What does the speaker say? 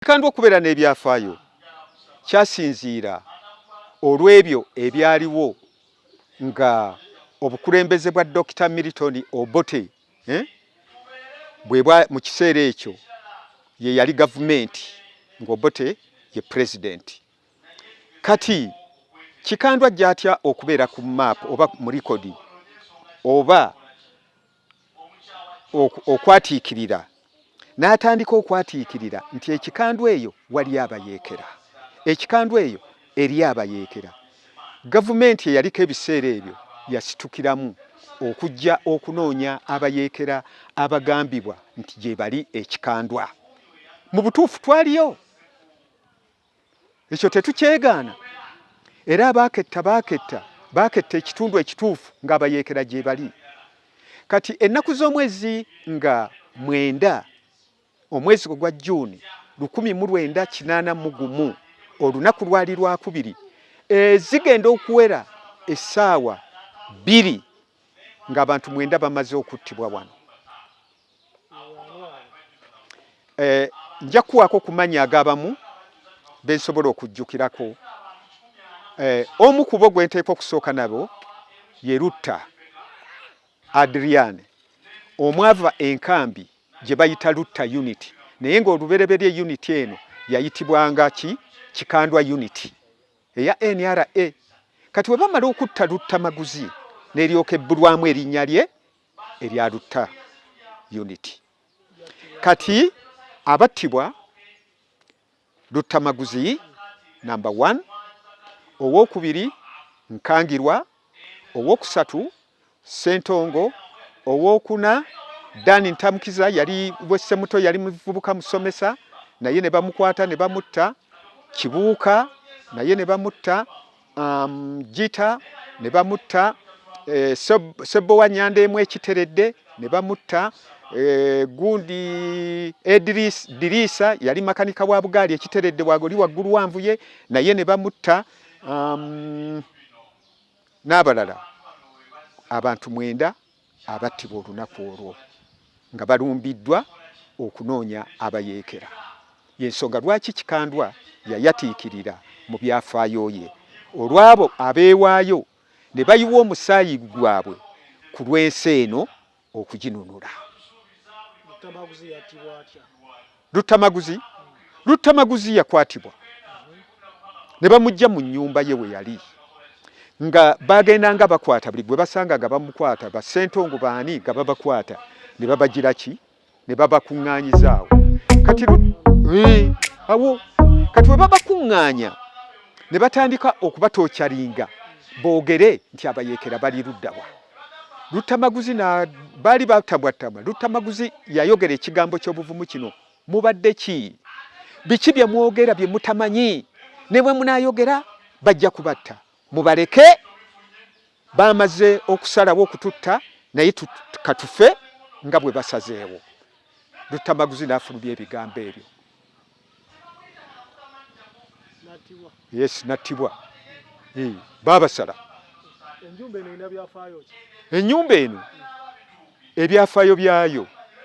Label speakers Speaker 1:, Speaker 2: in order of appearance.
Speaker 1: Kikandwa okubeera n'ebyafaayo kyasinziira olw'ebyo ebyaliwo nga obukulembeze bwa Dr. Milton Obote bwebwa mu kiseera ekyo ye yali gavumenti ng'Obote ye president. Kati Kikandwa gyatya okubeera ku map oba mu likodi oba okwatiikirira n'atandika okwatiikirira nti ekikandwa eyo wali abayeekera, ekikandwa eyo eri abayeekera. Gavumenti eyaliko ebiseera ebyo yasitukiramu okujja okunoonya abayeekera abagambibwa nti gye bali ekikandwa. Mu butuufu twaliyo, ekyo tetukyegaana. Era abaaketta ekitundu ekituufu ng'abayeekera gye bali. Kati ennaku z'omwezi nga 9 omwezi gwa June 1981 olunaku lwali lwakubiri zigenda okuwera essaawa 2 ng'abantu 9 bamaze okuttibwa wano. Nja kuwaako kumanya agabamu bensobola okujjukirako. Omu ku bo gwe nteekwa okusooka nabo ye Lutta Adrian omwava enkambi gye bayita Lutta unit, naye ng'olubereberye unit eno yayitibwanga Kikandwa unit eya NRA. Kati we bamala okutta Lutamaguzi n'eryoka ebbulwamu erinnya lye erya Lutta unit. Kati abattibwa Lutamaguzi number 1, owokubiri Nkangirwa, owokusatu Sentongo, owokuna Dani Ntamukiza yali Bwessemuto yali muvubuka musomesa naye ne bamukwata ne bamutta. Kibuuka naye ne bamutta. Jita ne bamutta. Sebo wa Nyandemu ekiteredde ne bamutta. Gundi Dirisa yali makanika wa bugaali ekiteredde wagoli waggulu wanvuye naye ne bamutta. N'abalala abantu 9 abattibwa olunaku olwo nga balumbiddwa okunoonya abayeekera. Y'ensonga lwaki Kikandwa yayatiikirira mu byafaayo ye olw'abo abeewaayo ne bayiwa omusaayi gwabwe ku lw'ensi eno okuginunula. Lutamaguzi yakwatibwa ne bamujja mu nnyumba ye we yali nga bagendanga bakwata buli gwe basangaga bamukwata Basentongo baani nga babakwata ne babagira ki ne babakuŋŋaanyizaawo. Kati kati we babakuŋŋaanya ne batandika okubatoocaringa boogere nti abayeekera bali luddawa. Lutamaguzi baali batabwatabwa. Lutamaguzi yayogera ekigambo ky'obuvumu kino, mubadde ki? Biki bye mwogera bye mutamanyi? Ne bwe munaayogera bajja kubatta. Mubaleke bamaze okusalawo okututta naye katufe nga bwe basazeewo. Lutamaguzi n'afulumya ebigambo ebyo. Yes, nattibwa. Baabasala. Ennyumba eno ebyafaayo byayo